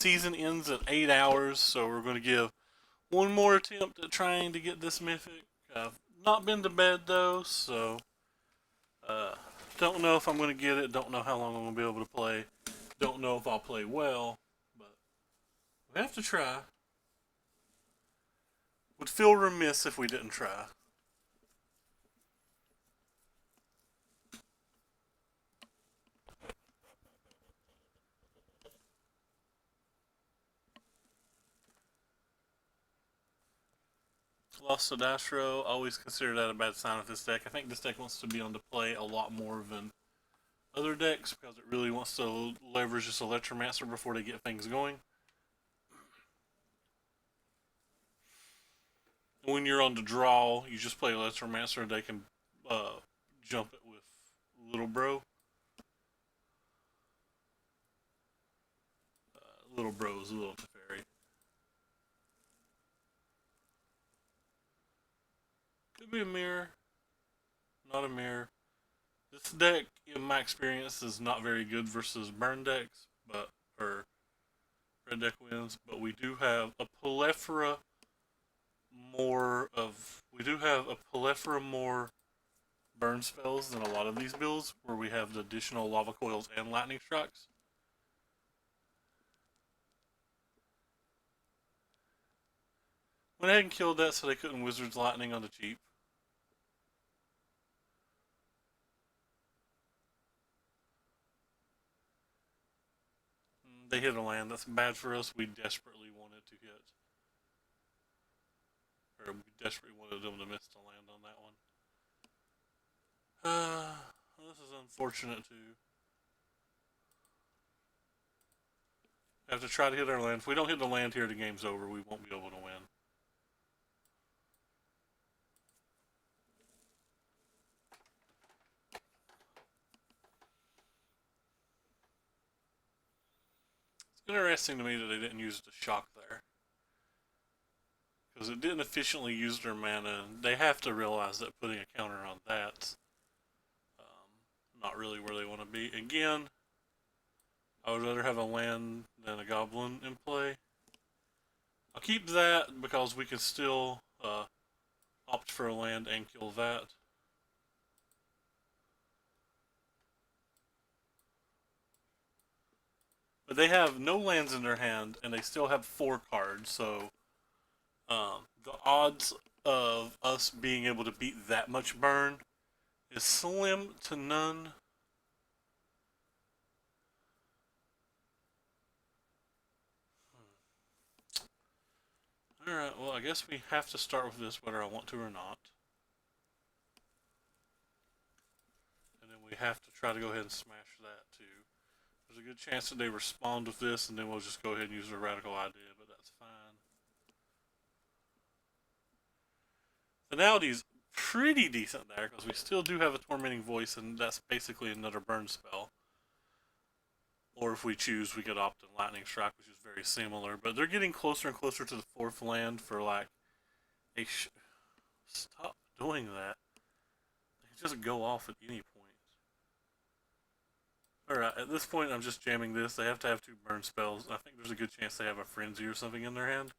season ends in 8 hours, so we're going to give one more attempt at trying to get this mythic. I've not been to bed though, so uh, don't know if I'm going to get it. Don't know how long I'm going to be able to play. Don't know if I'll play well, but we have to try. Would feel remiss if we didn't try. Lost to Dastro, always consider that a bad sign with this deck. I think this deck wants to be on display a lot more than other decks because it really wants to leverage this Electromancer before they get things going. And when you're on the draw, you just play Electromancer and they can jump it with Little Bro. Little Bro is a little Teferi. Could be a mirror. Not a mirror. This deck, in my experience, is not very good versus burn decks, but or red deck wins. But we do have a plethora more burn spells than a lot of these builds, where we have the additional lava coils and lightning strikes. Went ahead and killed that so they couldn't Wizard's Lightning on the cheap. They hit a land. That's bad for us. We desperately wanted to hit. Or we desperately wanted them to miss the land on that one. This is unfortunate too. Have to try to hit our land. If we don't hit the land here, the game's over. We won't be able to win. It's interesting to me that they didn't use the shock there. Because it didn't efficiently use their mana. They have to realize that putting a counter on that's not really where they want to be. Again, I would rather have a land than a goblin in play. I'll keep that because we can still opt for a land and kill that. But they have no lands in their hand, and they still have 4 cards, so the odds of us being able to beat that much burn is slim to none. Alright, well, I guess we have to start with this whether I want to or not. And then we have to try to go ahead and smash that too. There's a good chance that they respond with this, and then we'll just go ahead and use a radical idea, but that's fine. Finality's pretty decent there, because we still do have a Tormenting Voice, and that's basically another burn spell. Or if we choose, we could opt in Lightning Strike, which is very similar. But they're getting closer and closer to the 4th land for like a stop doing that. They can just go off at any point. Alright, at this point I'm just jamming this. They have to have 2 burn spells. I think there's a good chance they have a Frenzy or something in their hand.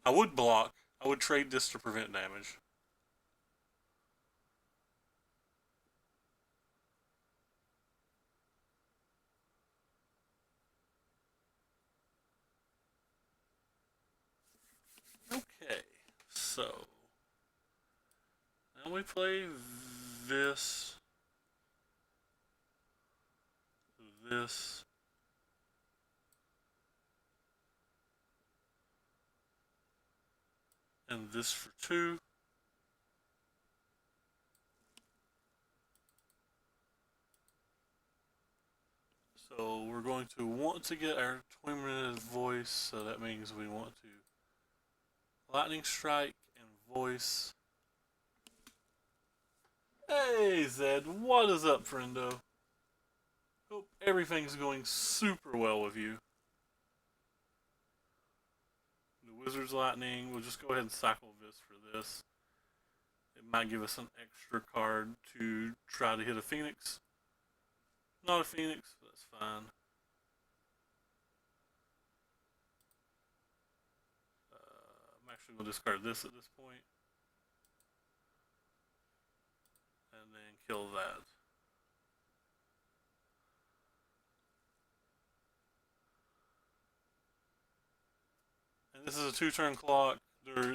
I would block. I would trade this to prevent damage. Okay, so now we play this, this, and this for 2. So we're going to want to get our Tormented Voice, so that means we want to Lightning Strike and Voice. Hey Zed, what is up, friendo? Hope everything's going super well with you. The Wizard's Lightning, we'll just go ahead and cycle this for this. It might give us an extra card to try to hit a Pheonix. not a Pheonix. That's fine. I'm actually going to discard this at this point. And then kill that. And this is a 2-turn clock.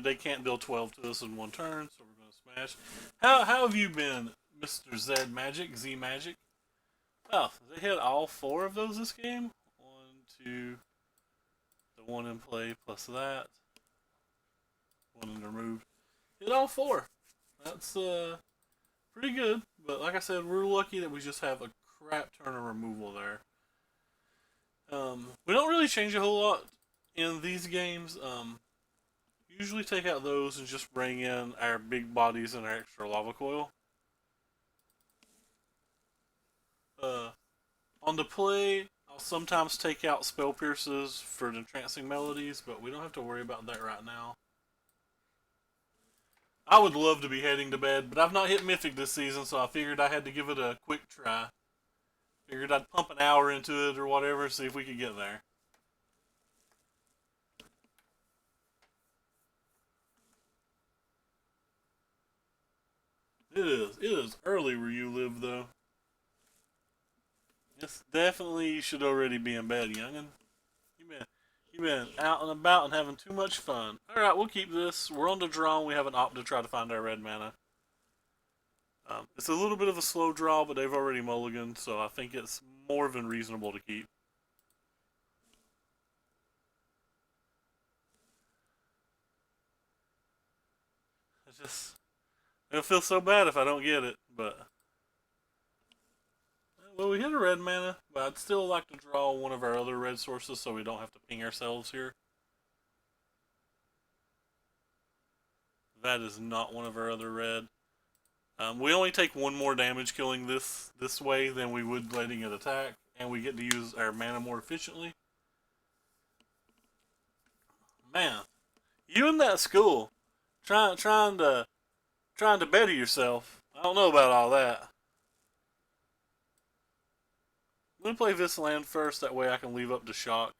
They can't deal 12 to us in 1 turn, so we're going to smash. How have you been, Mr. Z Magic? Oh, they hit all 4 of those this game. 1, 2, the 1 in play plus that. 1 in removed. Hit all 4. That's pretty good. But like I said, we're lucky that we just have a crap turn of removal there. We don't really change a whole lot in these games. Usually take out those and just bring in our big bodies and our extra lava coil. On the play, I'll sometimes take out spell pierces for the entrancing melodies, but we don't have to worry about that right now. I would love to be heading to bed, but I've not hit Mythic this season, so I figured I had to give it a quick try. Figured I'd pump an hour into it or whatever, see if we could get there. It is early where you live, though. It's definitely you should already be in bed, youngin'. You've been out and about and having too much fun. Alright, we'll keep this. We're on the draw and we have an opt to try to find our red mana. It's a little bit of a slow draw, but they've already mulliganed, so I think it's more than reasonable to keep. It'll feel so bad if I don't get it, but... Well, we hit a red mana, but I'd still like to draw one of our other red sources so we don't have to ping ourselves here. That is not one of our other red. We only take 1 more damage killing this way than we would letting it attack, and we get to use our mana more efficiently. Man, you in that school, trying to better yourself. I don't know about all that. I'm gonna play this land first, that way I can leave up to shock.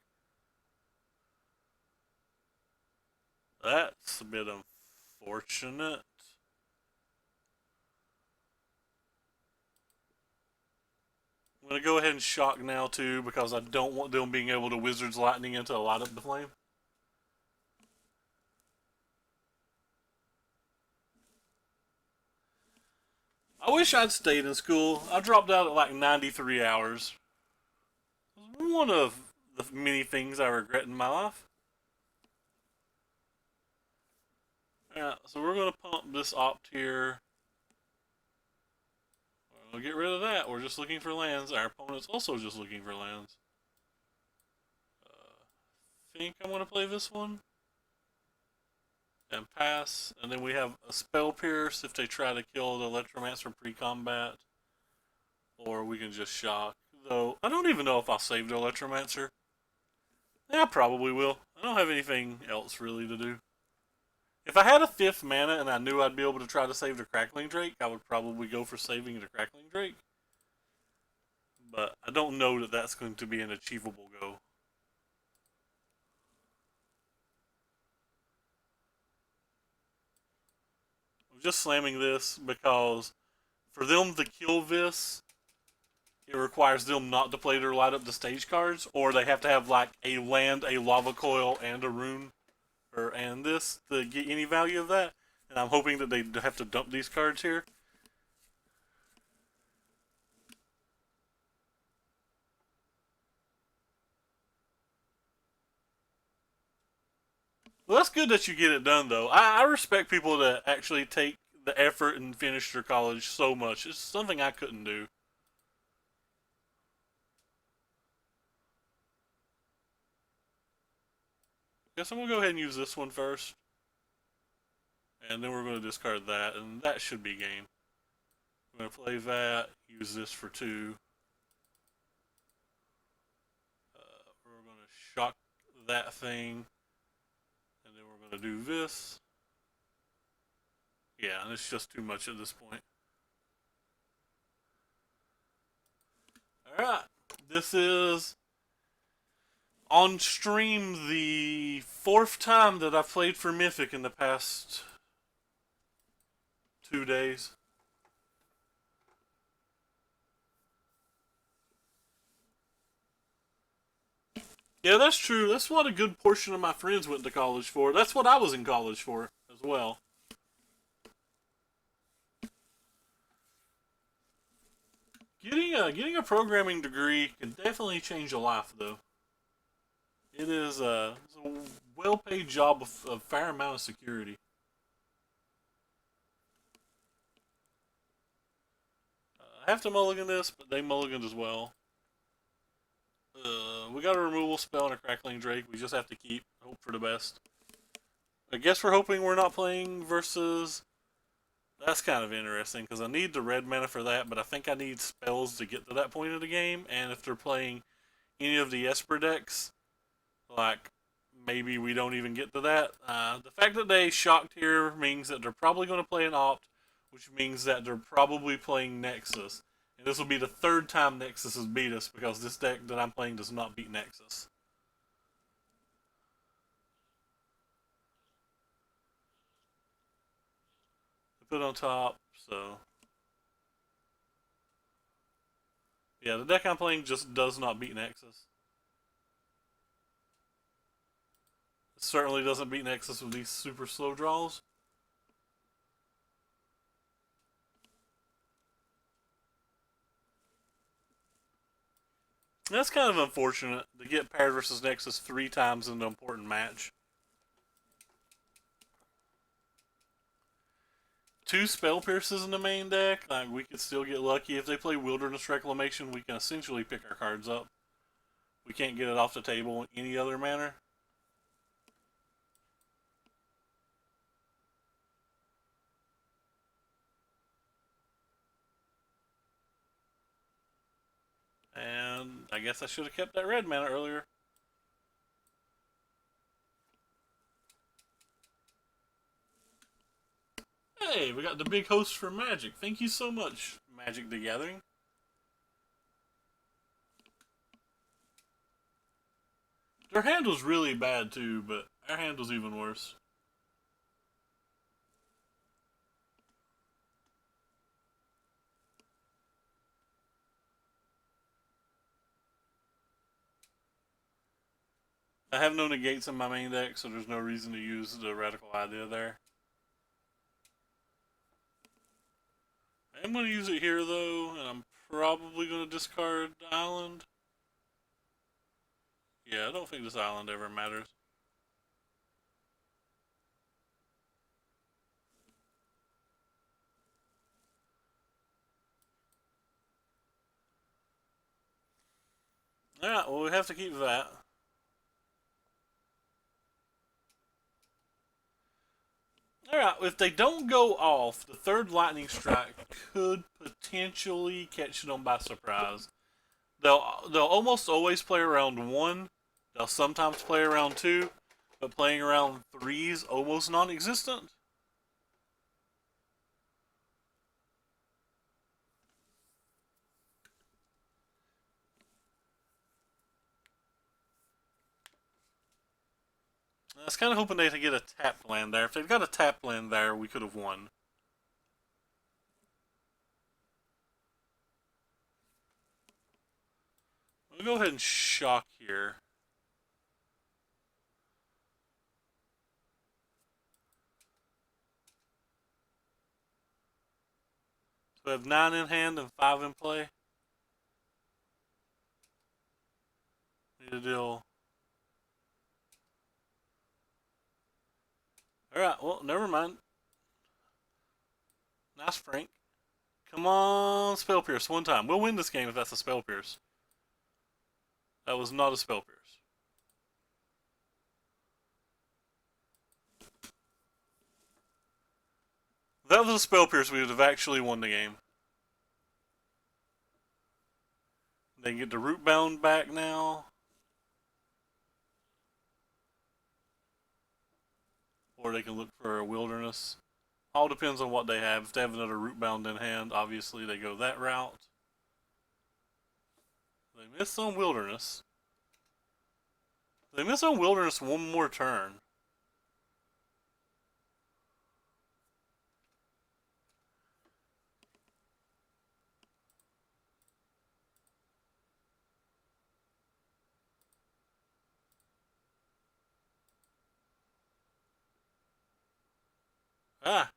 That's a bit unfortunate. I'm gonna go ahead and shock now too, because I don't want them being able to Wizard's Lightning into a light up the flame. I wish I'd stayed in school. I dropped out at like 93 hours. It was one of the many things I regret in my life. Yeah, so we're going to pump this opt here. We'll get rid of that. We're just looking for lands. Our opponent's also just looking for lands. Think I'm going to play this one. And pass. And then we have a Spell Pierce if they try to kill the Electromancer pre-combat. Or we can just shock. Though, I don't even know if I'll save the Electromancer. Yeah, I probably will. I don't have anything else really to do. If I had a 5th mana and I knew I'd be able to try to save the Crackling Drake, I would probably go for saving the Crackling Drake. But I don't know that that's going to be an achievable goal. I'm just slamming this because for them to kill this, it requires them not to play their light up the stage cards, or they have to have like a land, a lava coil, and a rune. And this to get any value of that, and I'm hoping that they have to dump these cards here. Well, that's good that you get it done, though. I respect people that actually take the effort and finish their college so much. It's something I couldn't do. Guess I'm going to go ahead and use this one first. And then we're going to discard that, and that should be game. I'm going to play that, use this for 2. We're going to shock that thing. And then we're going to do this. Yeah, and it's just too much at this point. Alright, This is on stream the fourth time that I've played for Mythic in the past 2 days. Yeah, that's true. That's what a good portion of my friends went to college for. That's what I was in college for as well. Getting a programming degree can definitely change a life, though. It's a well-paid job with a fair amount of security. I have to mulligan this, but they mulliganed as well. We got a removal spell and a crackling drake. We just have to keep hope for the best. I guess we're hoping we're not playing versus. That's kind of interesting because I need the red mana for that, but I think I need spells to get to that point of the game. And if they're playing any of the Esper decks, like maybe we don't even get to that. The fact that they shocked here means that they're probably going to play an opt, which means that they're probably playing Nexus. And this will be the third time Nexus has beat us because this deck that I'm playing does not beat Nexus. Put on top, so yeah, the deck I'm playing just does not beat Nexus. It certainly doesn't beat Nexus with these super slow draws. That's kind of unfortunate to get paired versus Nexus 3 times in an important match. 2 Spell Pierces in the main deck. Like, we could still get lucky. If they play Wilderness Reclamation, we can essentially pick our cards up. We can't get it off the table in any other manner. And I guess I should have kept that red mana earlier. Hey, we got the big host for Magic. Thank you so much, Magic the Gathering. Their handle's really bad too, but our handle's even worse. I have no negates in my main deck, so there's no reason to use the Radical Idea there. I am going to use it here though, and I'm probably going to discard the island. Yeah, I don't think this island ever matters. Alright, well, we have to keep that. Alright, if they don't go off, the third lightning strike could potentially catch them by surprise. They'll almost always play around 1. They'll sometimes play around 2, but playing around 3 is almost non-existent. I was kind of hoping they'd get a tapped land there. If they'd got a tapped land there, we could have won. We'll go ahead and shock here. So we have 9 in hand and 5 in play. Need a deal. Alright, well, never mind. Nice Frank. Come on, Spell Pierce, one time. We'll win this game if that's a Spell Pierce. That was not a Spell Pierce. If that was a Spell Pierce, we would have actually won the game. They can get the Root Bound back now. Or they can look for a Wilderness. All depends on what they have. If they have another Root Bound in hand, obviously they go that route. They missed on Wilderness. They missed on Wilderness one more turn. Ah.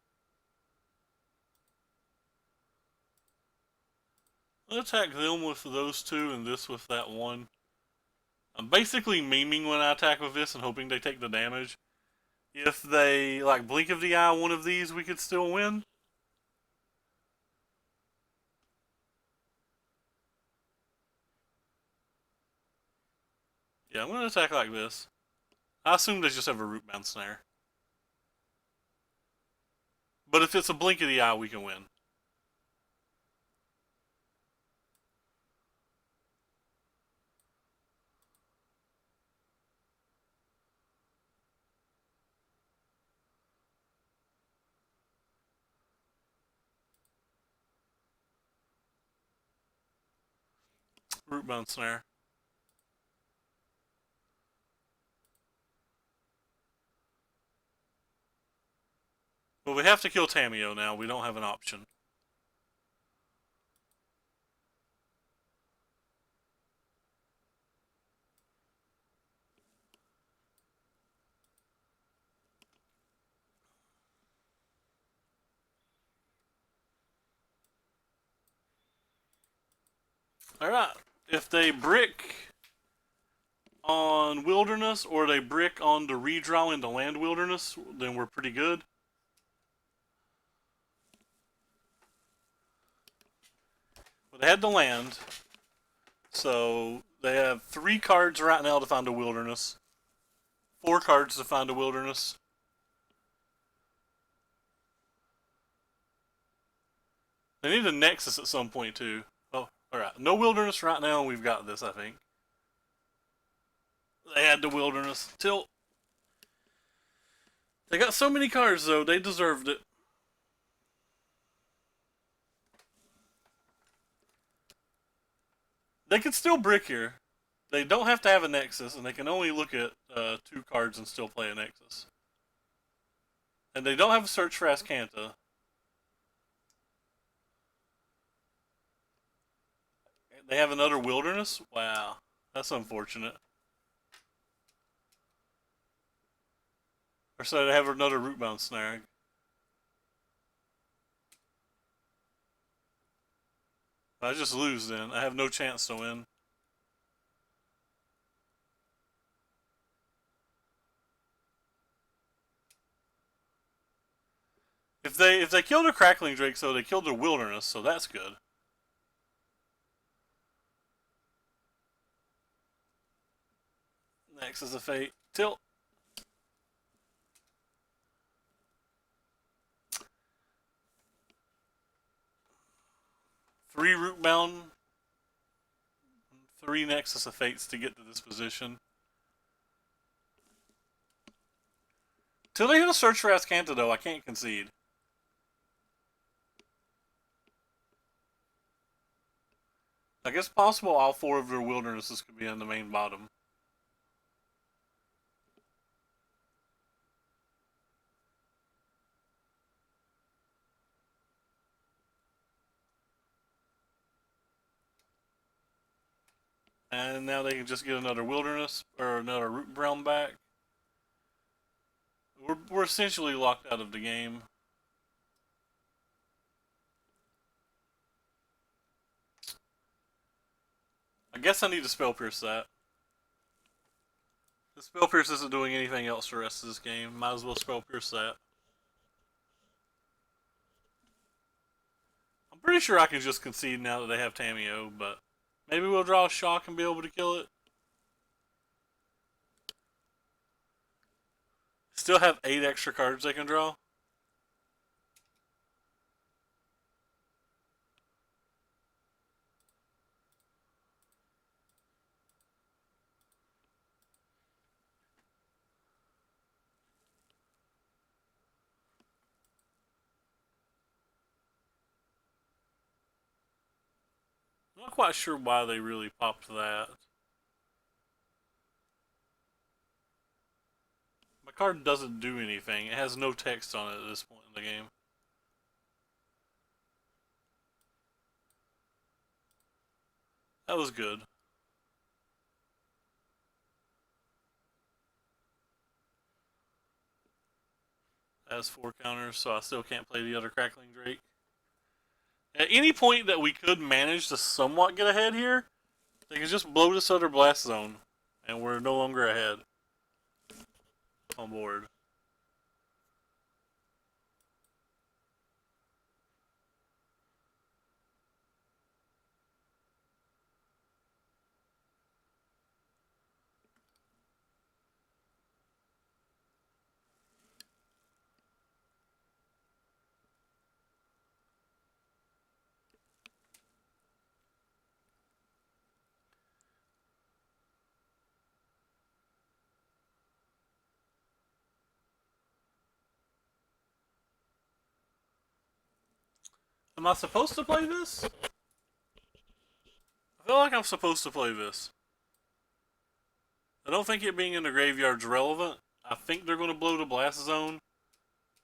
I'll attack them with those two and this with that one. I'm basically memeing when I attack with this and hoping they take the damage. If they, like, blink of the eye one of these, we could still win. Yeah, I'm going to attack like this. I assume they just have a root-bound snare. But if it's a blink of the eye, we can win. Root-bound snare. But we have to kill Tameo now. We don't have an option. Alright. If they brick on Wilderness or they brick on the redraw into Land Wilderness, then we're pretty good. But they had the land. So they have 3 cards right now to find a Wilderness. 4 cards to find a Wilderness. They need a Nexus at some point too. Oh, alright. No Wilderness right now, and we've got this, I think. They had the Wilderness. Tilt. They got so many cards, though. They deserved it. They could still brick here. They don't have to have a Nexus, and they can only look at 2 cards and still play a Nexus. And they don't have a Search for Ascanta. They have another Wilderness? Wow. That's unfortunate. Or so they have another Rootbound Snare. I just lose then. I have no chance to win. If they killed a Crackling Drake, so they killed their Wilderness, so that's good. Next is a Fate. Tilt. Three Rootbound, 3 Nexus of Fates to get to this position. Till they hit a Search for Ascanta, though, I can't concede. I guess possible all 4 of their Wildernesses could be on the main bottom. And now they can just get another Wilderness, or another Root Realm back. We're essentially locked out of the game. I guess I need to Spell Pierce that. The Spell Pierce isn't doing anything else for the rest of this game. Might as well Spell Pierce that. I'm pretty sure I can just concede now that they have Tameo, but maybe we'll draw a Shock and be able to kill it. Still have 8 extra cards they can draw. I'm not quite sure why they really popped that. My card doesn't do anything. It has no text on it at this point in the game. That was good. That has 4 counters, so I still can't play the other Crackling Drake. At any point that we could manage to somewhat get ahead here, they could just blow this other Blast Zone, and we're no longer ahead on board. Am I supposed to play this? I feel like I'm supposed to play this. I don't think it being in the graveyard's relevant. I think they're going to blow the Blast Zone,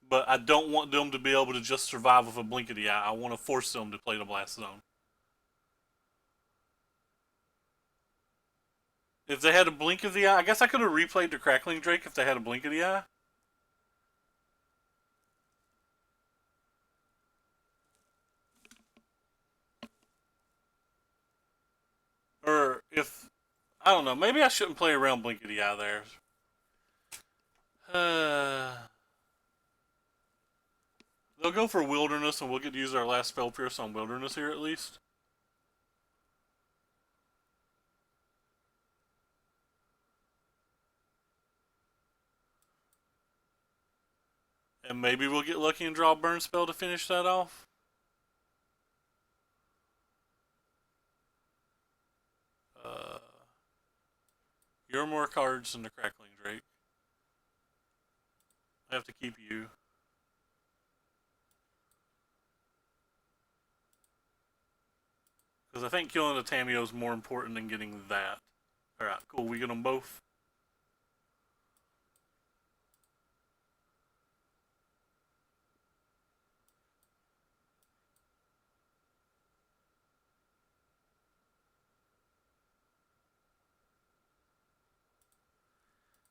but I don't want them to be able to just survive with a blink of the eye. I want to force them to play the Blast Zone. If they had a blink of the eye, I guess I could have replayed the Crackling Drake if they had a blink of the eye. Or if, I don't know, maybe I shouldn't play around blink of the eye there. They'll go for Wilderness, and we'll get to use our last Spell Pierce on Wilderness here at least. And maybe we'll get lucky and draw a Burn Spell to finish that off. You're more cards than the Crackling Drake. I have to keep you. Because I think killing the Tameo is more important than getting that. Alright, cool. We get them both.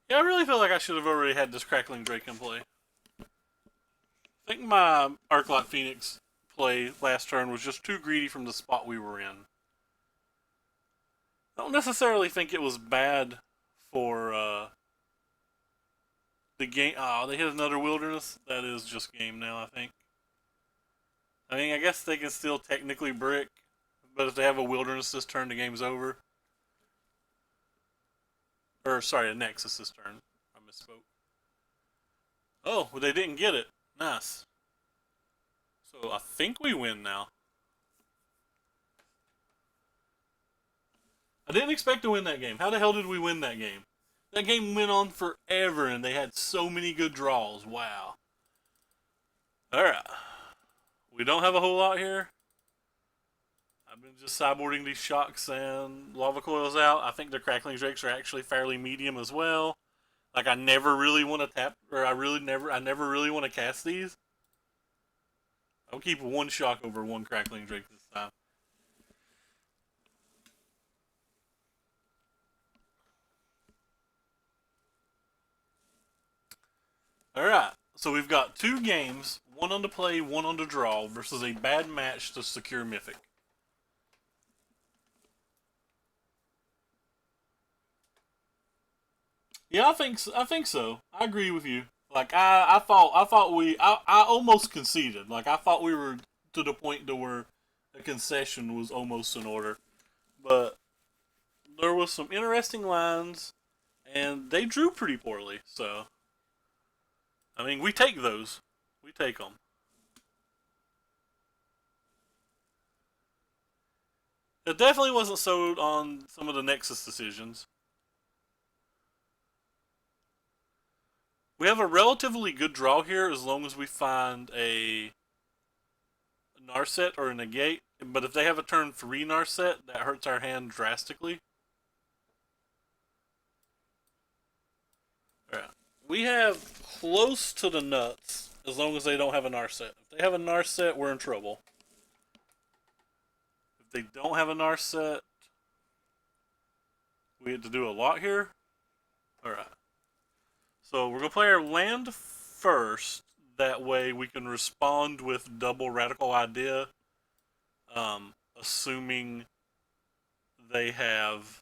Yeah, I really feel like I should have already had this Crackling Drake in play. I think my Arclight Pheonix play last turn was just too greedy from the spot we were in. I don't necessarily think it was bad for the game. Oh, they hit another Wilderness. That is just game now, I think. I mean, I guess they can still technically brick, but if they have a Wilderness this turn, the game's over. Or, sorry, a Nexus this turn. I misspoke. Oh, well, they didn't get it. Nice. So I think we win now. I didn't expect to win that game. How the hell did we win that game? That game went on forever and they had so many good draws. Wow. Alright. We don't have a whole lot here. I've been just sideboarding these shocks and lava coils out. I think the Crackling Drakes are actually fairly medium as well. Like I never really want to tap, or I never really want to cast these. I'll keep one shock over one Crackling Drake this time. Alright, so we've got 2 games, one on the play, one on the draw, versus a bad match to secure Mythic. Yeah, I think so. I agree with you. Like I almost conceded. Like I thought we were to the point to where a concession was almost in order. But there was some interesting lines and they drew pretty poorly, so I mean, we take those. We take them. It definitely wasn't sold on some of the Nexus decisions. We have a relatively good draw here as long as we find Narset or a negate, but if they have a turn 3 Narset, that hurts our hand drastically. Alright. We have close to the nuts as long as they don't have a Narset. If they have a Narset, we're in trouble. If they don't have a Narset, we have to do a lot here. Alright. So we're going to play our land first. That way we can respond with double Radical Idea. Assuming they have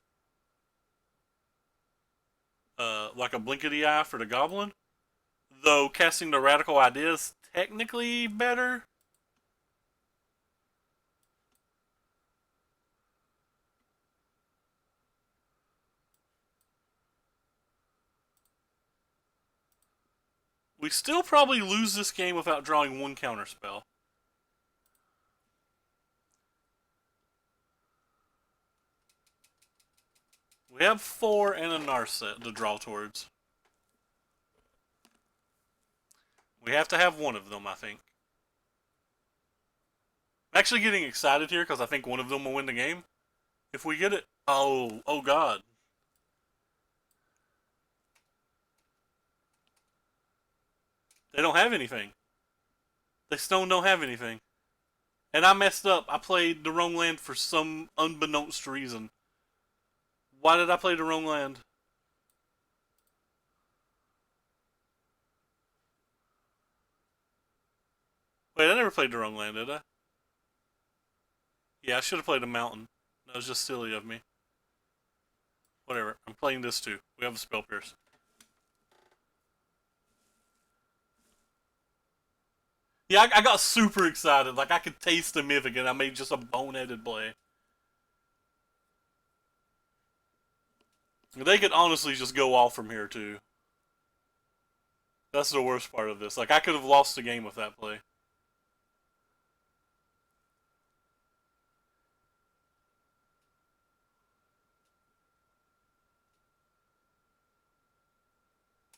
like a Blinkety Eye for the Goblin. Though casting the Radical Idea is technically better. We still probably lose this game without drawing one counterspell. We have 4 and a Narset to draw towards. We have to have one of them, I think. I'm actually getting excited here because I think one of them will win the game. If we get it... Oh god. They don't have anything. They still don't have anything. And I messed up. I played the wrong land for some unbeknownst reason. Why did I play the wrong land? Wait, I never played the wrong land, did I? Yeah, I should have played a mountain. That was just silly of me. Whatever. I'm playing this too. We have a Spell Pierce. Yeah, I got super excited. Like, I could taste the Mythic, and I made just a boneheaded play. They could honestly just go off from here, too. That's the worst part of this. Like, I could have lost the game with that play.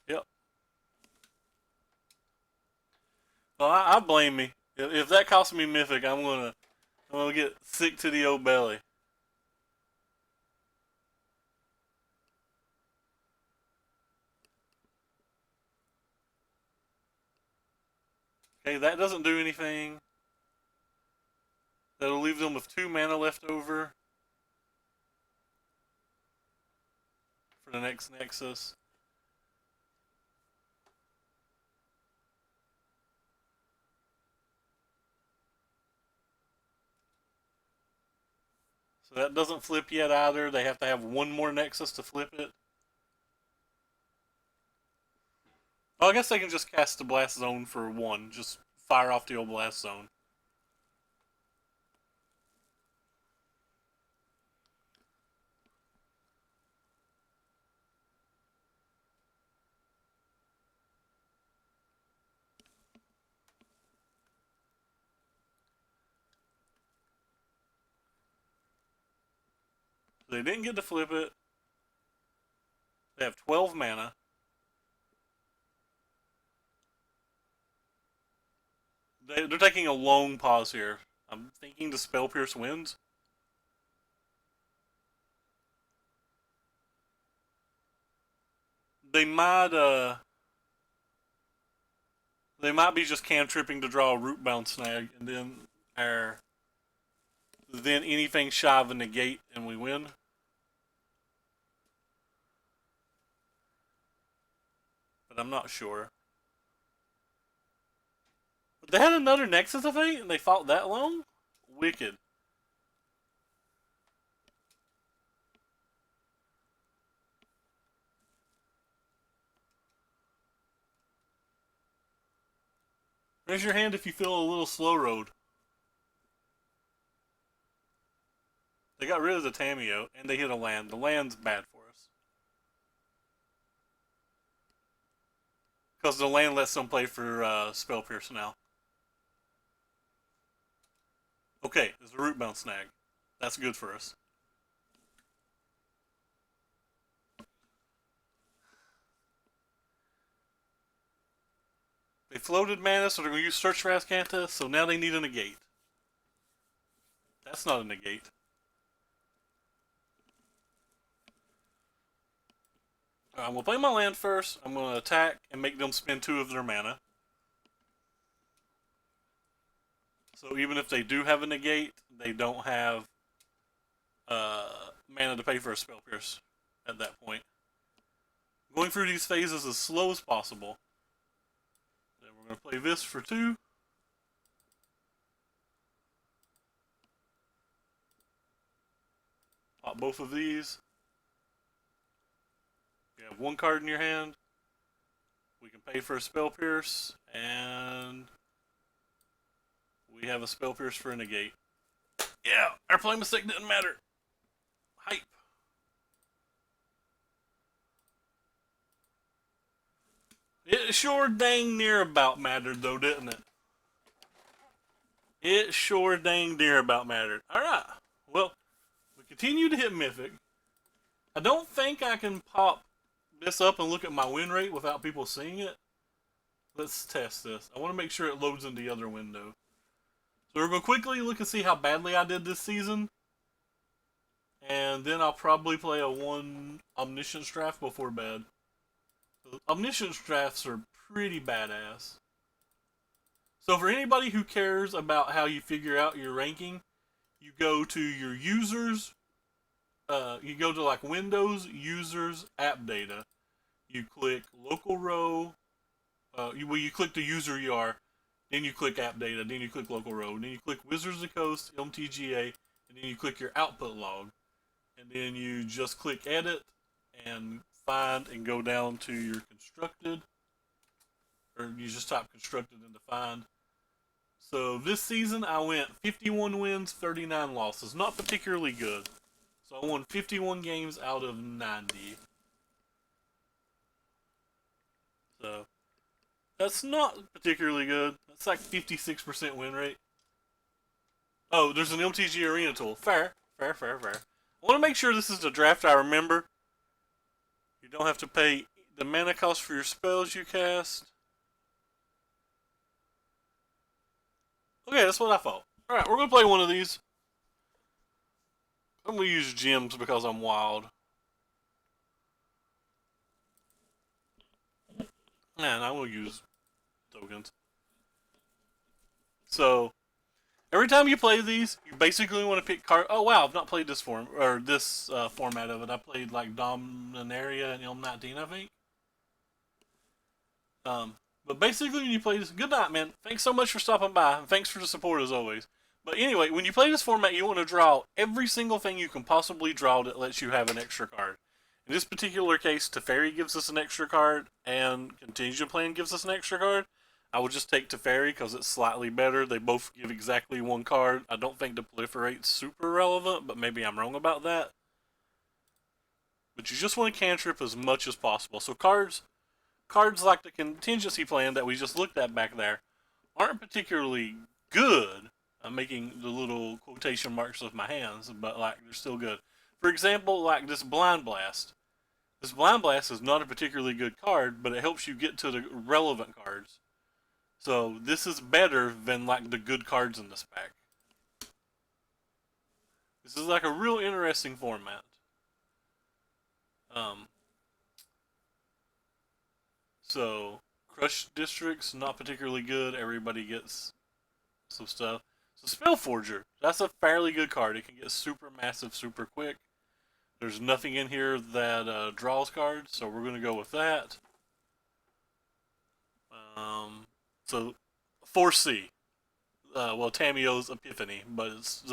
Yep. Well, I blame me. If that costs me Mythic, I'm gonna get sick to the old belly. Okay, that doesn't do anything. That'll leave them with 2 mana left over for the next Nexus. So that doesn't flip yet either. They have to have 1 more Nexus to flip it. Well, I guess they can just cast the Blast Zone for 1. Just fire off the old Blast Zone. They didn't get to flip it. They have 12 mana. They're taking a long pause here. I'm thinking the Spell Pierce wins. They might be just cantripping to draw a Rootbound Snag, and then anything shy of a negate and we win. But I'm not sure. But they had another Nexus of 8 and they fought that long? Wicked. Raise your hand if you feel a little slow road. They got rid of the Tamiyo and they hit a land. The land's bad for us. Because the land lets them play for Spell Pierce now. Okay, there's a Rootbound Snag. That's good for us. They floated mana, so they're going to use Search for Azcanta, so now they need a negate. That's not a negate. I'm going to play my land first. I'm going to attack and make them spend 2 of their mana. So even if they do have a negate, they don't have mana to pay for a Spell Pierce at that point. Going through these phases as slow as possible. Then we're going to play this for 2. Pop both of these. You have 1 card in your hand. We can pay for a Spell Pierce, and we have a Spell Pierce for a negate. Yeah, our play mistake didn't matter. Hype. It sure dang near about mattered, though, didn't it? It sure dang near about mattered. Alright, well, we continue to hit Mythic. I don't think I can pop this up and look at my win rate without people seeing it. Let's test this. I want to make sure it loads in the other window. So we're going to quickly look and see how badly I did this season. And then I'll probably play a 1 Omniscience draft before bed. Omniscience drafts are pretty badass. So for anybody who cares about how you figure out your ranking, you go to your users, you go to like Windows, Users, App Data. You click Local Row, you click the user you are, then you click App Data, then you click Local Row, then you click Wizards of the Coast, MTGA, and then you click your output log. And then you just click Edit and find and go down to your constructed, or you just type constructed into find. So this season I went 51 wins, 39 losses. Not particularly good. So I won 51 games out of 90. So that's not particularly good. That's like 56% win rate. Oh, there's an MTG Arena tool. Fair. I want to make sure this is the draft I remember. You don't have to pay the mana cost for your spells you cast. Okay, that's what I thought. Alright, we're going to play one of these. I'm going to use gems because I'm wild. And I will use tokens. So, every time you play these, you basically want to pick card. Oh wow, I've not played this form or this format of it. I played like Dominaria and M19, I think. But basically, when you play this, good night, man. Thanks so much for stopping by, and thanks for the support as always. But anyway, when you play this format, you want to draw every single thing you can possibly draw that lets you have an extra card. In this particular case, Teferi gives us an extra card, and Contingent Plan gives us an extra card. I would just take Teferi because it's slightly better. They both give exactly 1 card. I don't think the Proliferate's super relevant, but maybe I'm wrong about that. But you just want to cantrip as much as possible. So cards like the Contingency Plan that we just looked at back there aren't particularly good. I'm making the little quotation marks with my hands, but like they're still good. For example, like this Blind Blast. This Blind Blast is not a particularly good card, but it helps you get to the relevant cards. So this is better than like the good cards in this pack. This is like a real interesting format. So Crush District's not particularly good. Everybody gets some stuff. So Spellforger, that's a fairly good card. It can get super massive super quick. There's nothing in here that draws cards, so we're going to go with that. So 4C. Well, Tamiyo's Epiphany, but it's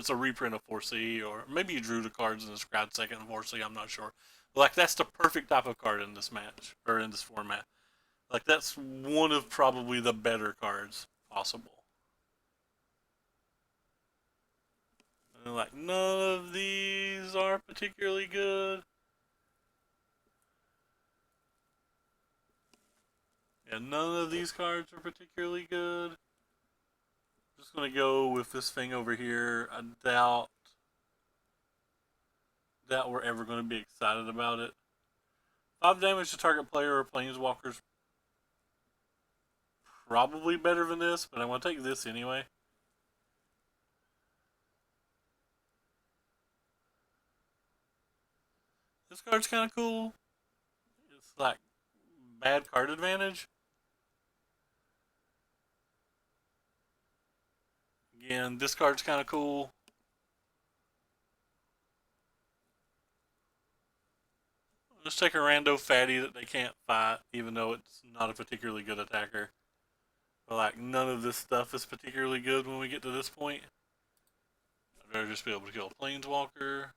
a reprint of 4C, or maybe you drew the cards and described second in 4C. I'm not sure. But like that's the perfect type of card in this match or in this format. Like that's one of probably the better cards possible. And like none of these are particularly good. Yeah, none of these cards are particularly good. I'm just gonna go with this thing over here. I doubt we're ever gonna be excited about it. 5 damage to target player or planeswalkers. Probably better than this, but I'm gonna take this anyway. This card's kind of cool. It's like bad card advantage. Again, this card's kind of cool. Let's take a rando fatty that they can't fight, even though it's not a particularly good attacker. But like, none of this stuff is particularly good when we get to this point. I'd rather just be able to kill a planeswalker.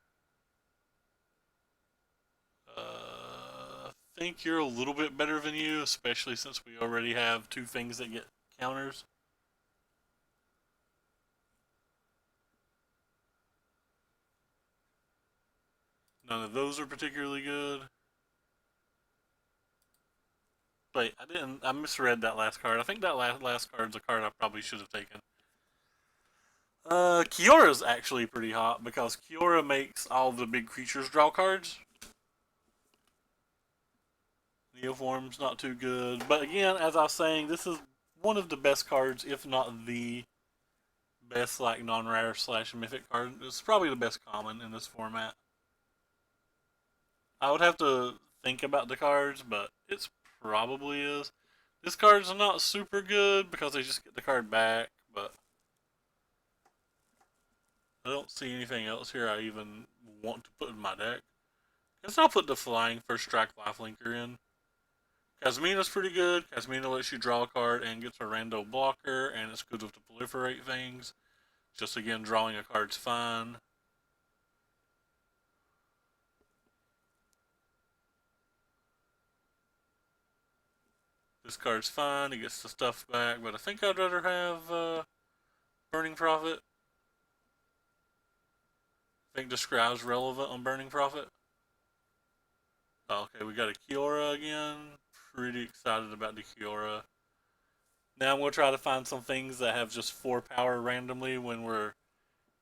I think you're a little bit better than you, especially since we already have two things that get counters. None of those are particularly good. Wait, I misread that last card. I think that last card's a card I probably should have taken. Kiora's actually pretty hot because Kiora makes all the big creatures draw cards. Neoform's not too good. But again, as I was saying, this is one of the best cards, if not the best like non-rare / mythic card. It's probably the best common in this format. I would have to think about the cards, but it's probably is. This card's not super good because they just get the card back, but I don't see anything else here I even want to put in my deck. Guess I'll put the Flying First Strike Lifelinker in. Kasmina's pretty good. Kasmina lets you draw a card and gets a rando blocker, and it's good with to proliferate things. Just again, drawing a card's fine. This card's fine. He gets the stuff back, but I think I'd rather have Burning Prophet. I think the Scribe's relevant on Burning Prophet. Okay, we got a Kiora again. Pretty excited about the Kiora. Now I'm going to try to find some things that have just 4 power randomly when we're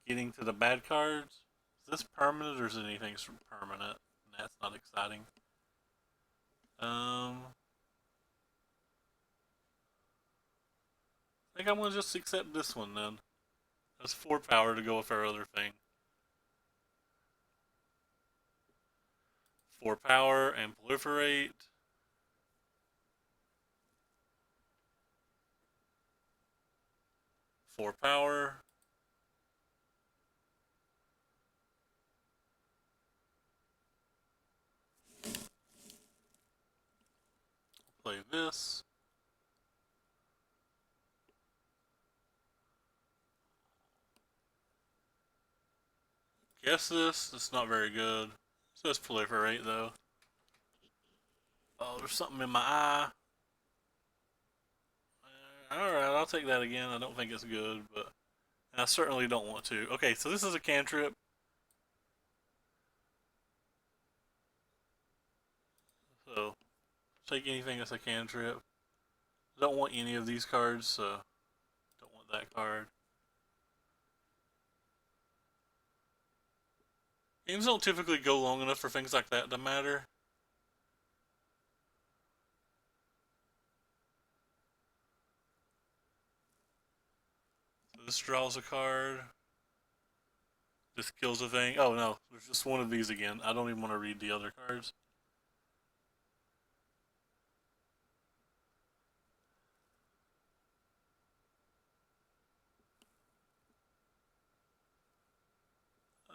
getting to the bad cards. Is this permanent or is anything permanent? That's not exciting. I think I'm going to just accept this one then. That's 4 power to go with our other thing. 4 power and proliferate. 4 power. Play this. Guess this. It's not very good. It says proliferate though. Oh, there's something in my eye. Alright, I'll take that again. I don't think it's good, but I certainly don't want to. Okay, so this is a cantrip. So, take anything that's a cantrip. I don't want any of these cards, so don't want that card. Games don't typically go long enough for things like that to matter. So this draws a card. This kills a thing. Oh no, there's just one of these again. I don't even want to read the other cards.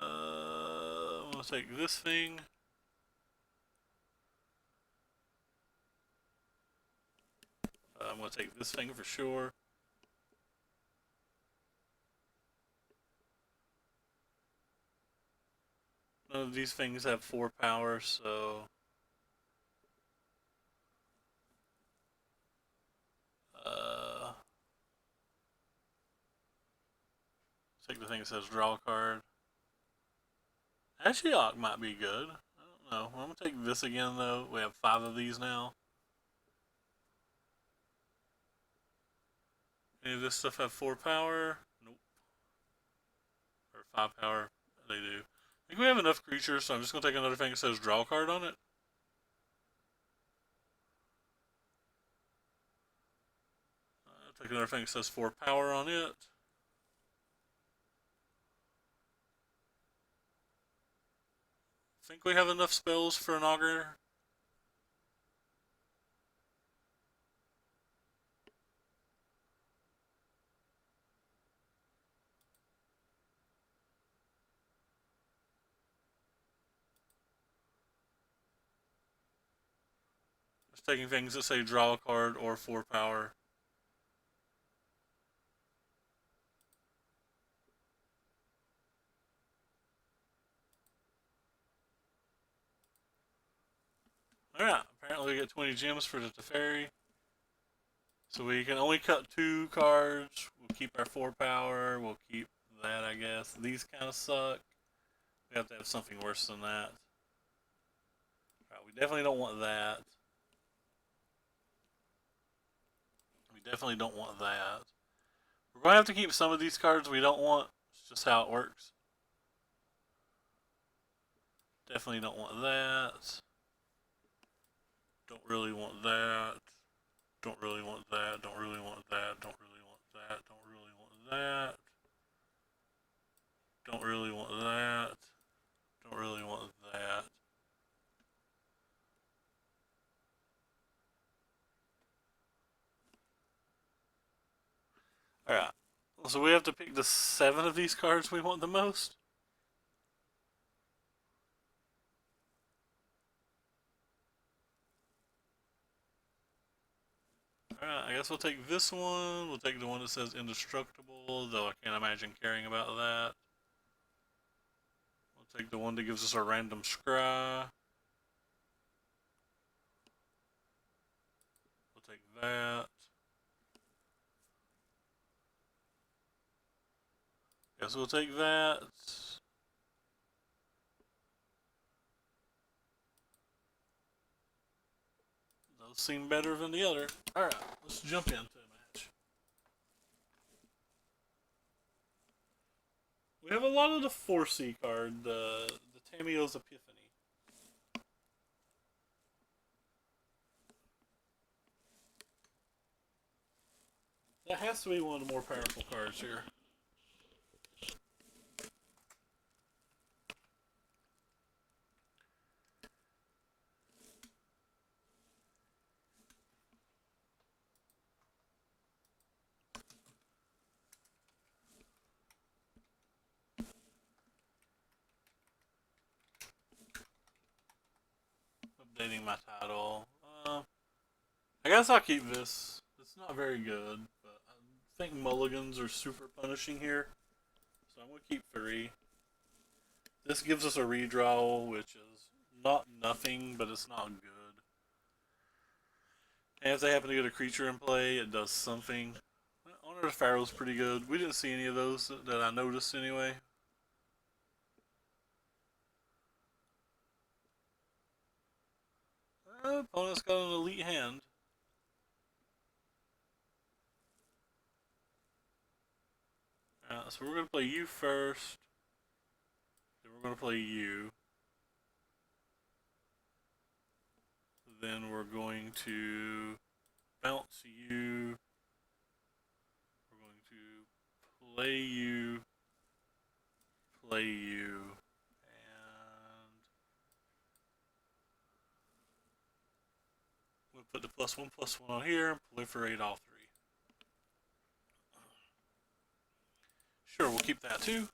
I'm gonna take this thing. I'm gonna take this thing for sure. None of these things have 4 power, so take the thing that says draw a card. Ashiok might be good. I don't know. I'm gonna take this again though. We have 5 of these now. Any of this stuff have 4 power? Nope. Or 5 power? They do. I think we have enough creatures, so I'm just gonna take another thing that says draw a card on it. Take another thing that says 4 power on it. think we have enough spells for an augur. Just taking things that say draw a card or 4 power. Alright, apparently we get 20 gems for the Teferi. So we can only cut 2 cards. We'll keep our 4 power. We'll keep that, I guess. These kind of suck. We have to have something worse than that. Alright, we definitely don't want that. We definitely don't want that. We're going to have to keep some of these cards we don't want. It's just how it works. Definitely don't want that. Don't really want that. Don't really want that. Don't really want that. Don't really want that. Don't really want that. Don't really want that. Don't really want that. Alright. So we have to pick the 7 of these cards we want the most. Alright, I guess we'll take this one. We'll take the one that says indestructible, though I can't imagine caring about that. We'll take the one that gives us a random scry. We'll take that. Guess we'll take that. Those seem better than the other. Alright, let's jump into the match. We have a lot of the 4C card, the Tamio's Epiphany. That has to be one of the more powerful cards here. Updating my title. I guess I'll keep this. It's not very good, but I think mulligans are super punishing here. So I'm going to keep 3. This gives us a redraw, which is not nothing, but it's not good. And if they happen to get a creature in play, it does something. Honor the Pharaoh's pretty good. We didn't see any of those that I noticed anyway. Opponent's got an elite hand. So we're going to play you first. Then we're going to play you. Then we're going to bounce you. We're going to play you. Play you. And we'll put the +1/+1 on here and proliferate all 3. Sure, we'll keep that too.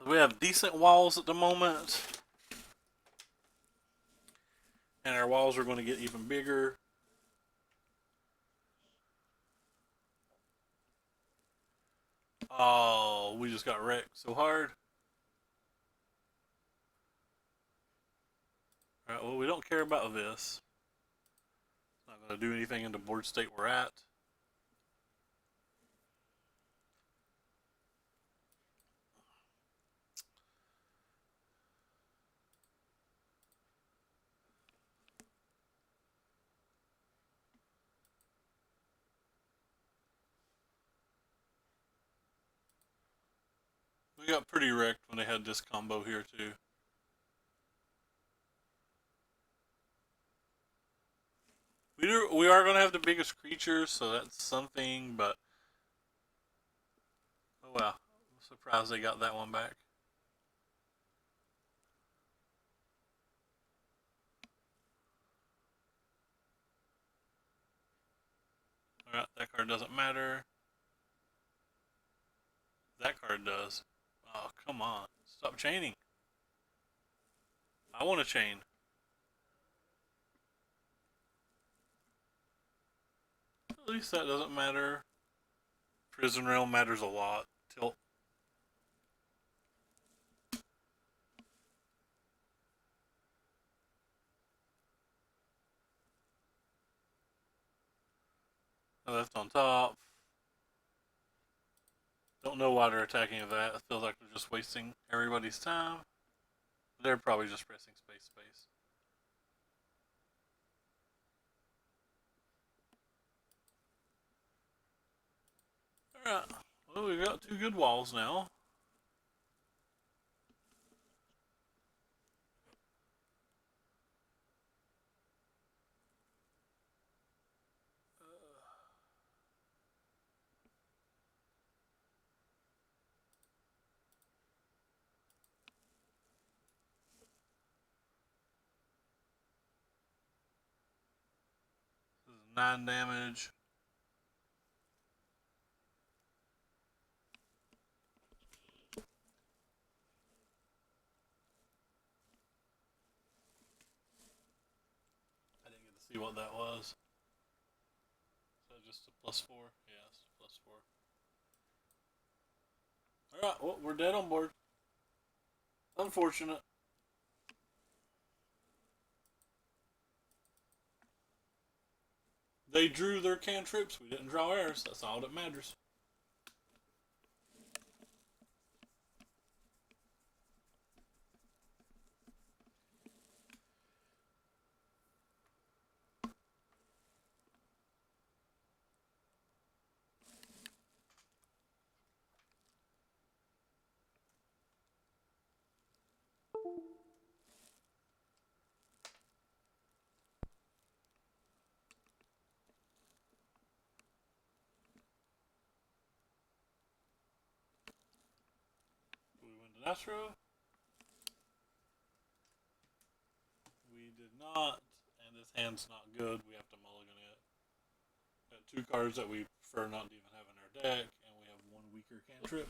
We have decent walls at the moment. And our walls are going to get even bigger. Oh, we just got wrecked so hard. Alright, well, we don't care about this. It's not going to do anything in the board state we're at. We got pretty wrecked when they had this combo here, too. We are gonna have the biggest creatures, so that's something. But oh well, I'm surprised they got that one back. All right, that card doesn't matter. That card does. Oh come on, stop chaining. I want to chain. At least that doesn't matter. Prison Realm matters a lot. Tilt. Oh, that's on top. Don't know why they're attacking that. It feels like they're just wasting everybody's time. They're probably just pressing space, space. Alright. Well, we've got two good walls now. This is 9 damage. I didn't get to see what that was. So just a +4? Yeah, it's a +4. Alright, well, we're dead on board. Unfortunate. They drew their cantrips. We didn't draw ours. That's all that matters. We win the Astro. We did not, and this hand's not good. We have to mulligan it. Got two cards that we prefer not to even have in our deck, and we have one weaker cantrip.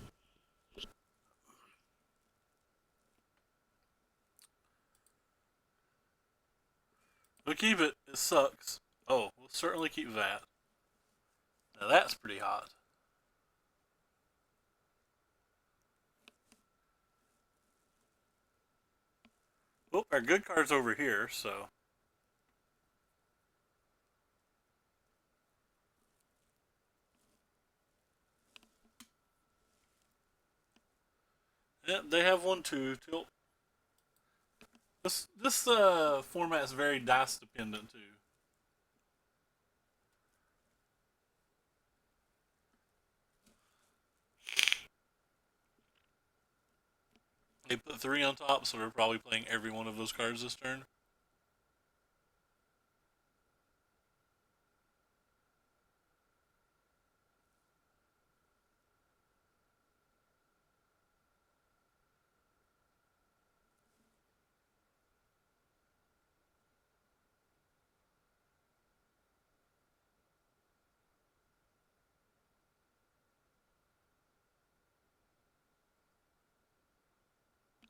We'll keep it. It sucks. Oh, we'll certainly keep that. Now that's pretty hot. Oh, our good card's over here, so. Yeah, they have one too. Tilt. This format is very dice dependent too. They put 3 on top, so they're probably playing every one of those cards this turn.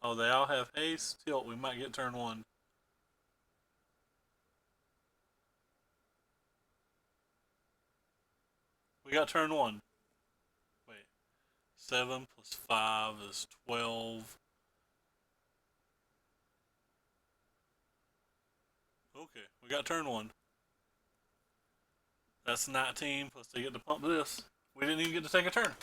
Oh, they all have haste. Tilt. We might get turn 1. We got turn 1. Wait. 7 plus 5 is 12. Okay, we got turn 1. That's 19, plus they get to pump this. We didn't even get to take a turn.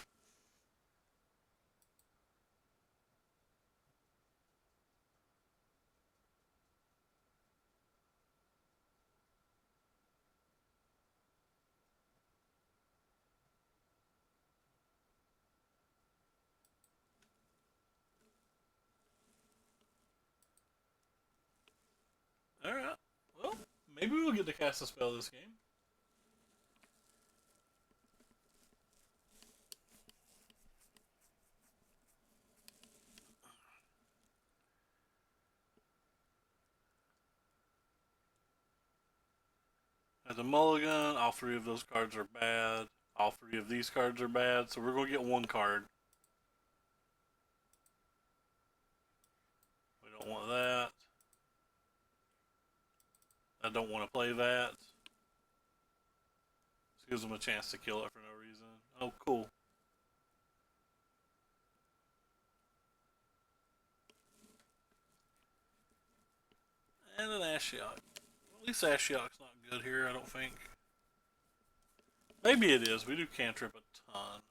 Alright. Well, Maybe we'll get to cast a spell this game. As a mulligan, all three of those cards are bad. All three of these cards are bad, so we're going to get one card. We don't want that. I don't want to play that. This gives them a chance to kill it for no reason. Oh, cool. And an Ashiok. At least Ashiok's not good here, I don't think. Maybe it is. We do cantrip a ton.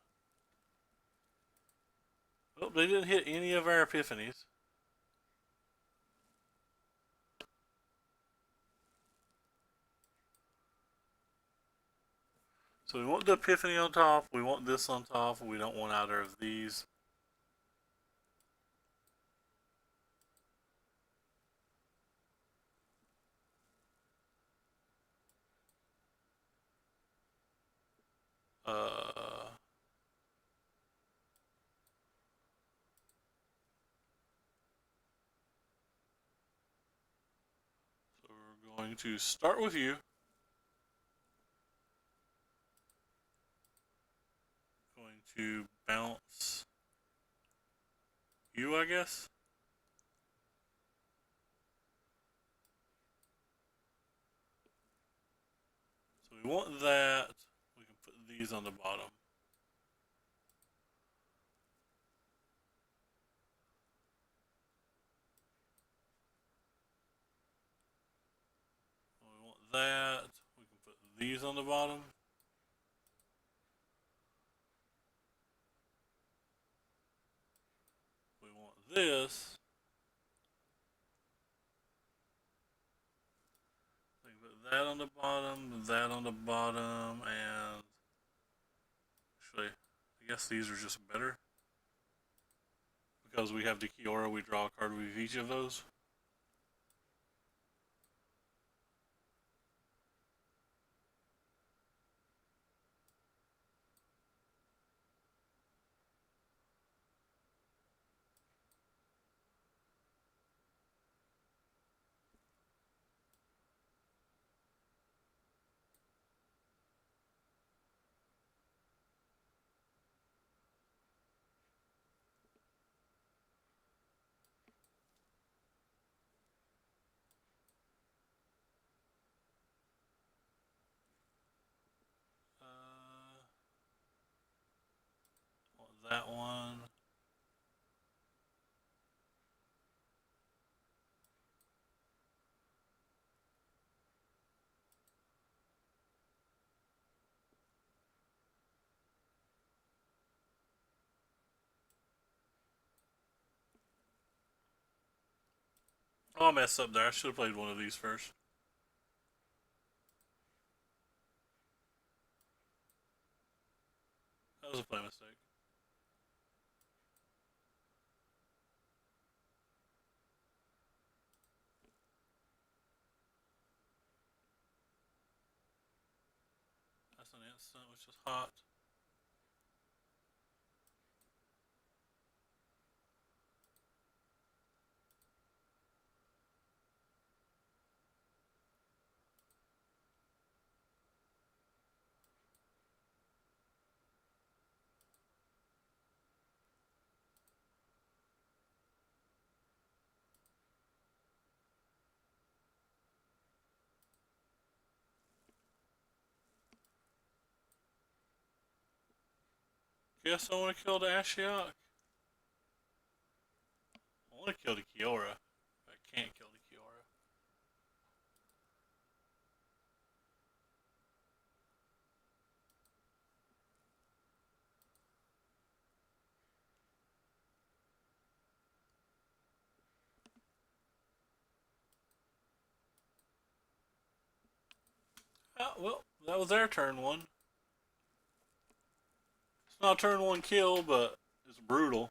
Oh, they didn't hit any of our epiphanies. So we want the epiphany on top, we want this on top, we don't want either of these. So we're going to start with you. Going to bounce you, I guess. So we want that. We can put these on the bottom. We want that. We can put these on the bottom. We want this. We can put that on the bottom, that on the bottom, and actually, I guess these are just better. Because we have the Kiora, we draw a card with each of those. Want that one. Oh, I messed up there. I should have played one of these first. That was a play mistake. That's an instant, which is hot. Guess I want to kill the Ashiok. I want to kill the Kiora. I can't kill the Kiora. Oh, well, that was their turn one. It's not a turn one kill, but it's brutal.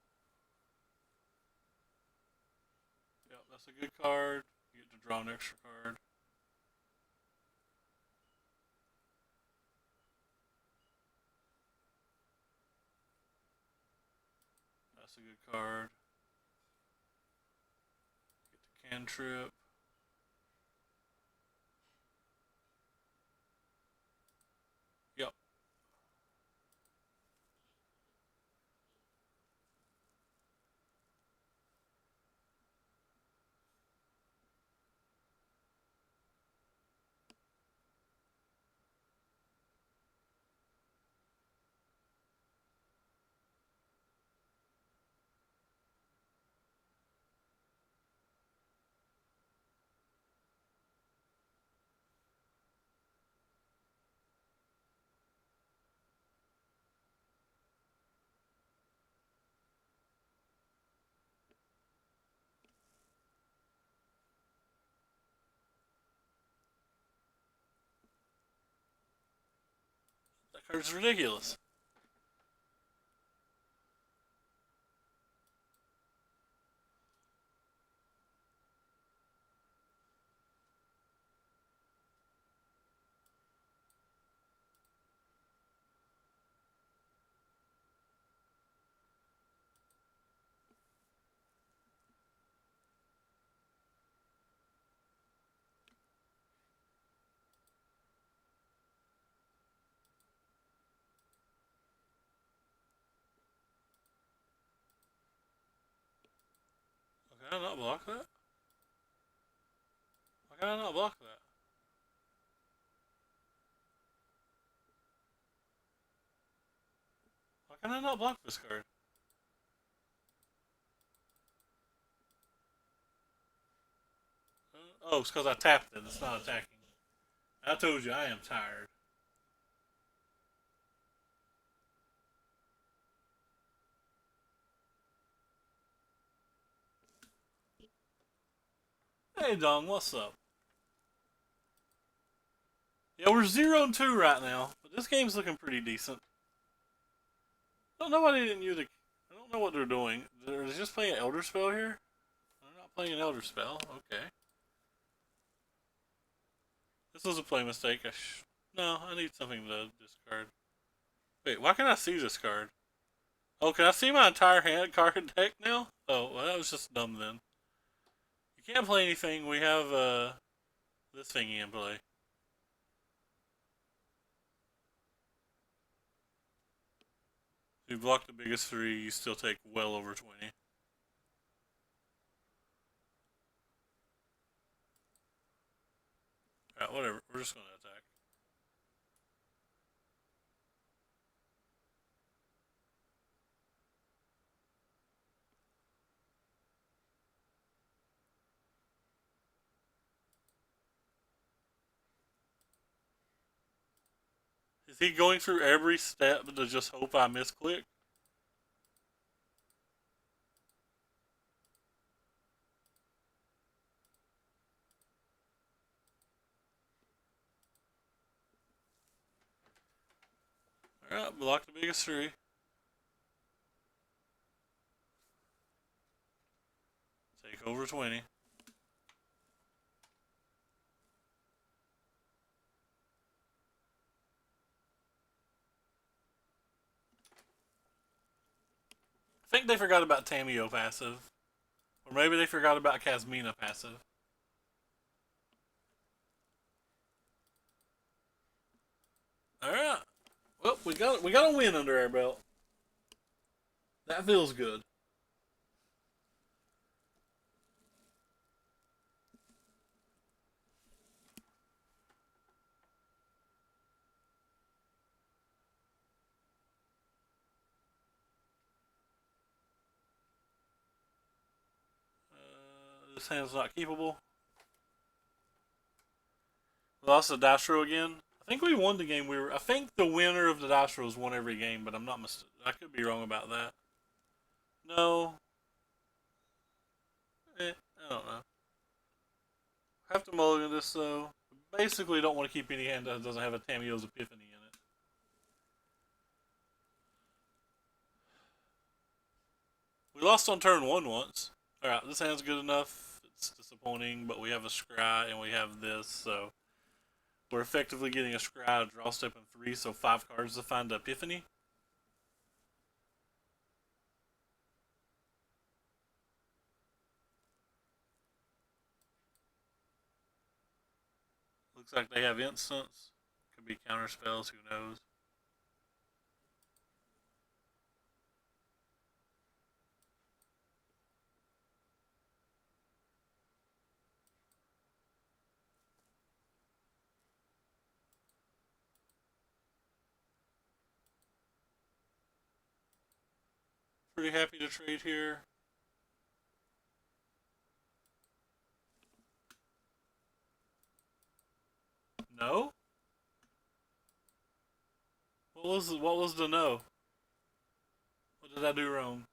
Yep, that's a good card. You get to draw an extra card. That's a good card. Get the cantrip. Yep. That card's ridiculous. Why can I not block that? Why can I not block that? Why can I not block this card? Oh, it's because I tapped it. It's not attacking. I told you I am tired. Hey, Dong, what's up? Yeah, we're 0-2 right now, but this game's looking pretty decent. No, nobody didn't use the. I don't know what they're doing. They're just playing an Elder Spell here? They're not playing an Elder Spell. Okay. This was a play mistake. No, I need something to discard. Wait, why can't I see this card? Oh, can I see my entire hand card deck now? Oh, well, that was just dumb then. You can't play anything. We have this thingy in play. If you block the biggest three, you still take well over 20. Alright, whatever. We're just gonna attack. Is he going through every step to just hope I misclick? Alright, block the biggest three. Take over 20. I think they forgot about Tamio passive. Or maybe they forgot about Casmina passive. Alright. Well, we got a win under our belt. That feels good. This hand's not keepable. We lost the Dastro again. I think we won the game. I think the winner of the Dastros won every game, but I'm not mistaken. I could be wrong about that. No. I don't know. I have to mulligan this though. Basically, don't want to keep any hand that doesn't have a Tamio's Epiphany in it. We lost on turn one once. Alright, this hand's good enough. It's disappointing, but we have a scry and we have this, so we're effectively getting a scry, draw step in 3, so 5 cards to find the Epiphany. Looks like they have instants. Could be counter spells, who knows. Pretty happy to trade here. No? What was the no? What did I do wrong?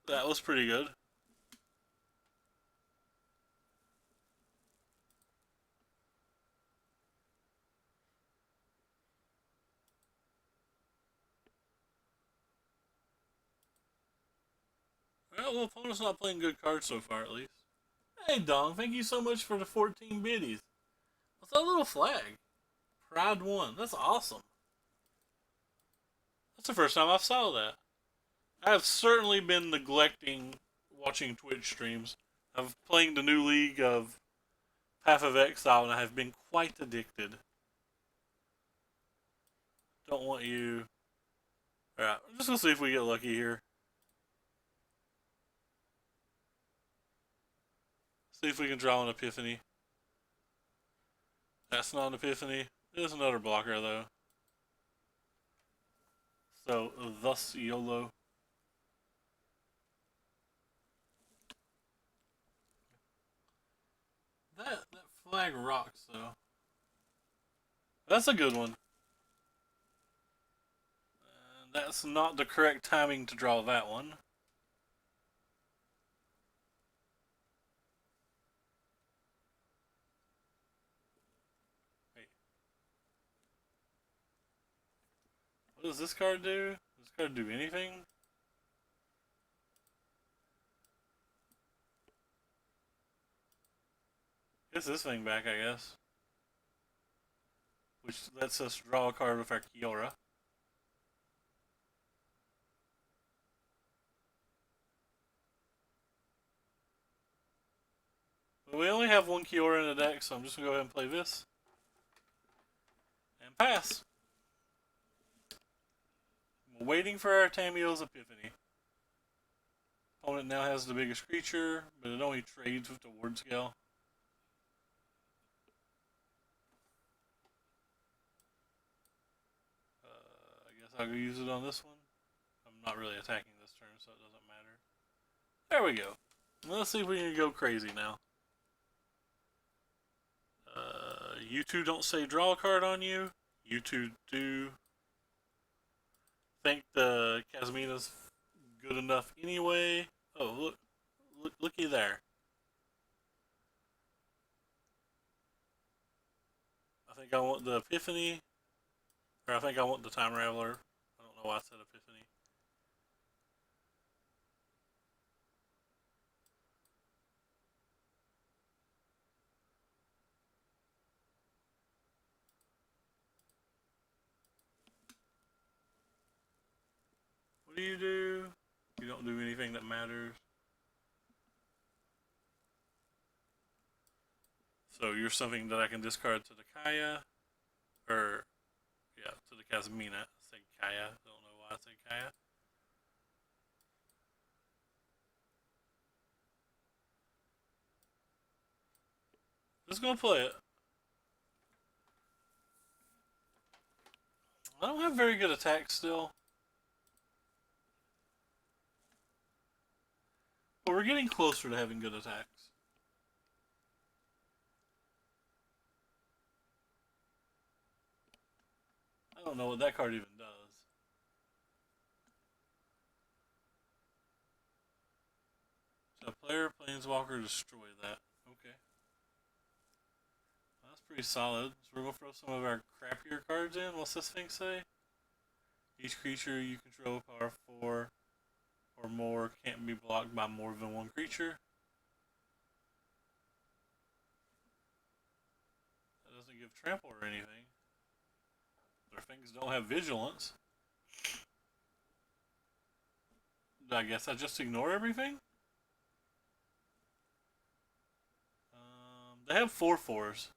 That was pretty good. Well, opponent's not playing good cards so far, at least. Hey, Dong, thank you so much for the 14 biddies. What's that little flag? Pride 1. That's awesome. That's the first time I've saw that. I have certainly been neglecting watching Twitch streams. I'm playing the new league of Path of Exile, and I have been quite addicted. Don't want you. Alright, I'm just gonna see if we get lucky here. See if we can draw an Epiphany. That's not an Epiphany. There's another blocker, though. So, thus YOLO. That flag rocks, though. That's a good one. That's not the correct timing to draw that one. Wait. What does this card do? Does this card do anything? Gets this thing back, I guess. Which lets us draw a card with our Kiora. But we only have one Kiora in the deck, so I'm just going to go ahead and play this. And pass. I'm waiting for our Tamiyo's Epiphany. Opponent now has the biggest creature, but it only trades with the ward scale. I guess I'll go use it on this one. I'm not really attacking this turn, so it doesn't matter. There we go. Let's see if we can go crazy now. You two don't say draw a card on you. You two do. Think the Kazmina's good enough anyway. Oh, looky there. I think I want the Epiphany. Or I think I want the Time Raveler. I don't know why I said Epiphany. What do? You don't do anything that matters. So you're something that I can discard to the Kaya. Or, yeah, to the Kazmina. I said Kaya. Don't know why I said Kaya. Just gonna play it. I don't have very good attacks still. But we're getting closer to having good attacks. I don't know what that card even does. So player, planeswalker, destroy that. Okay. That's pretty solid. So we're going to throw some of our crappier cards in. What's this thing say? Each creature you control power 4 or more can't be blocked by more than one creature. That doesn't give trample or anything. Their things don't have vigilance. I guess I just ignore everything? They have 4/4s.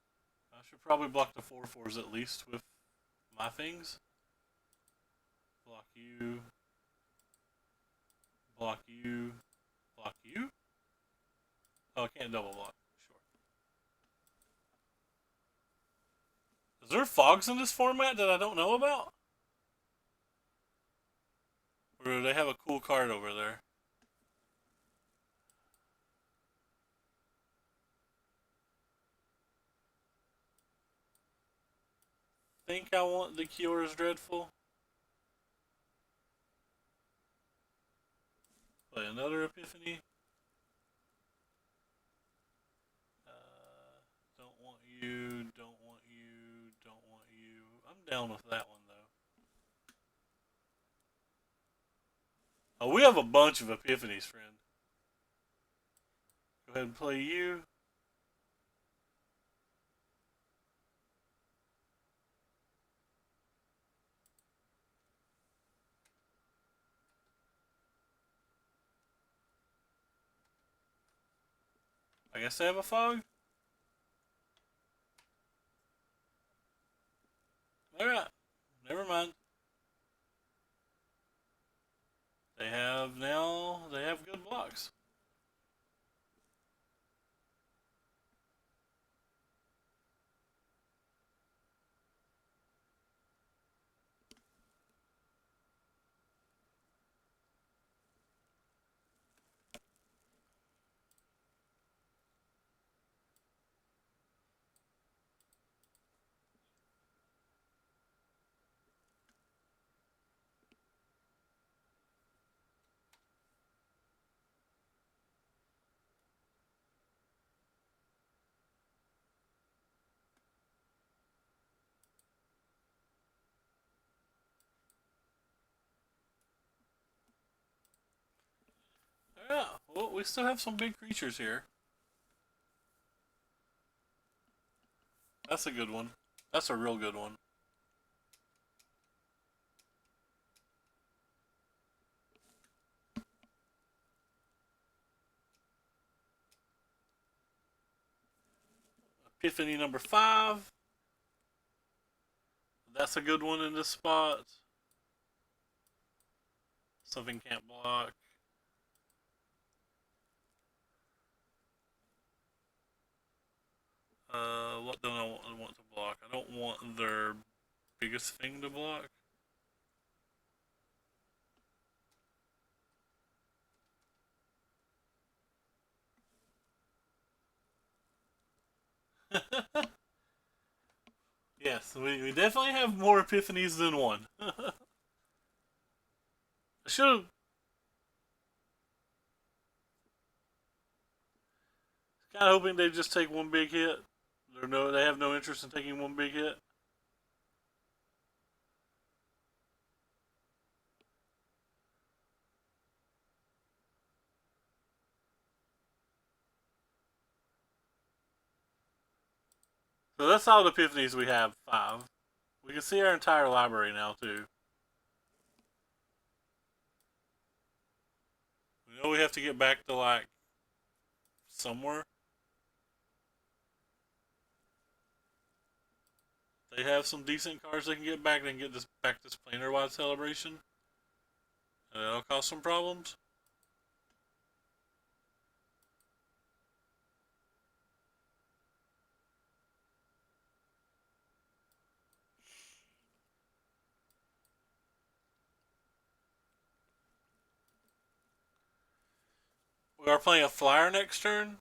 I should probably block the 4/4s at least with my things. Block you. Block you. Block you? Oh, I can't double block. Sure. Is there fogs in this format that I don't know about? Or do they have a cool card over there? Think I want the Kyora's Dreadful. Play another Epiphany. Don't want you, don't want you, don't want you. I'm down with that one though. Oh, we have a bunch of Epiphanies, friend. Go ahead and play you. I guess they have a fog. Alright. Never mind. They have good blocks. Yeah, well, we still have some big creatures here. That's a good one. That's a real good one. Epiphany number 5. That's a good one in this spot. Something can't block. What don't I want to block? I don't want their biggest thing to block. Yes, we definitely have more epiphanies than one. I should have. Kind of hoping they just take one big hit. They have no interest in taking one big hit. So that's all the epiphanies we have. 5. We can see our entire library now too. We know we have to get back to like somewhere. They have some decent cards they can get back. They can get this back this planar wide celebration. And that'll cause some problems. We are playing a flyer next turn.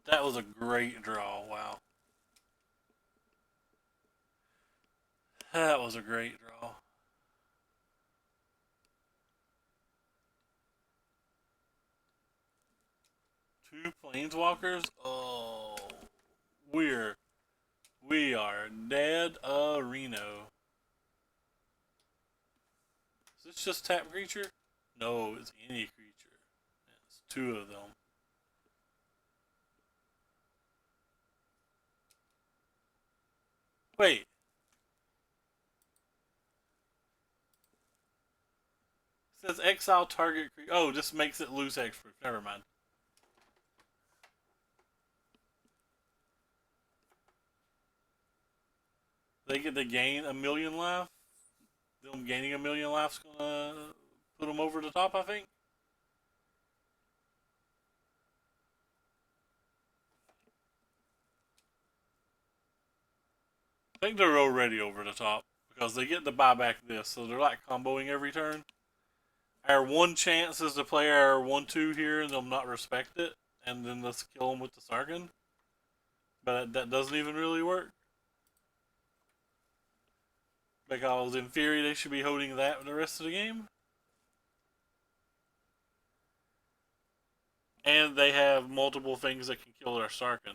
That was a great draw. Wow. That was a great draw. Two planeswalkers. Oh, we are dead Reno. this just tap creature? No, it's any creature. It's 2 of them. Wait. It says exile target creature. Oh, this makes it lose hexproof. Never mind. They get to gain a million life. Them gaining a million life's gonna put them over the top, I think. I think they're already over the top because they get to buy back this, so they're like comboing every turn. Our one chance is to play our 1-2 here and they'll not respect it, and then let's kill them with the Sargon. But that doesn't even really work. Because in theory they should be holding that the rest of the game. And they have multiple things that can kill their Sargon.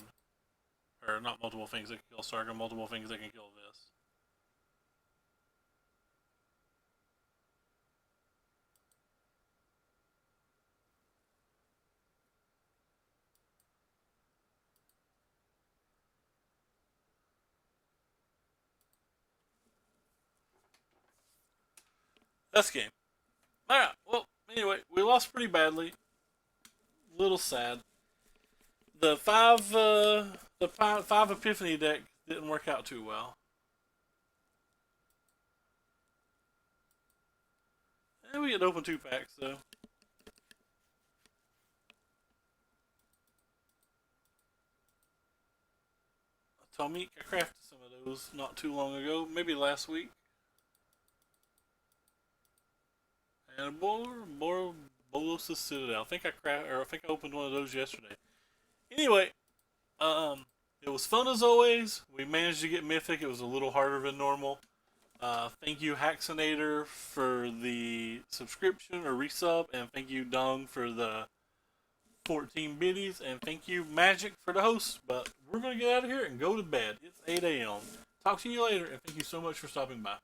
Or not multiple things that can kill Sargon, multiple things that can kill this. That's game. Alright, well, anyway, we lost pretty badly. Little sad. The five Epiphany deck didn't work out too well. And we had open 2 packs though. Tomik, I crafted some of those not too long ago, maybe last week. And Bolos' Citadel. I think I opened one of those yesterday. Anyway, it was fun as always. We managed to get Mythic. It was a little harder than normal. Thank you, Haxinator, for the subscription or resub, and thank you, Dong, for the 14 biddies, and thank you, Magic, for the host. But we're going to get out of here and go to bed. It's 8 a.m. Talk to you later, and thank you so much for stopping by.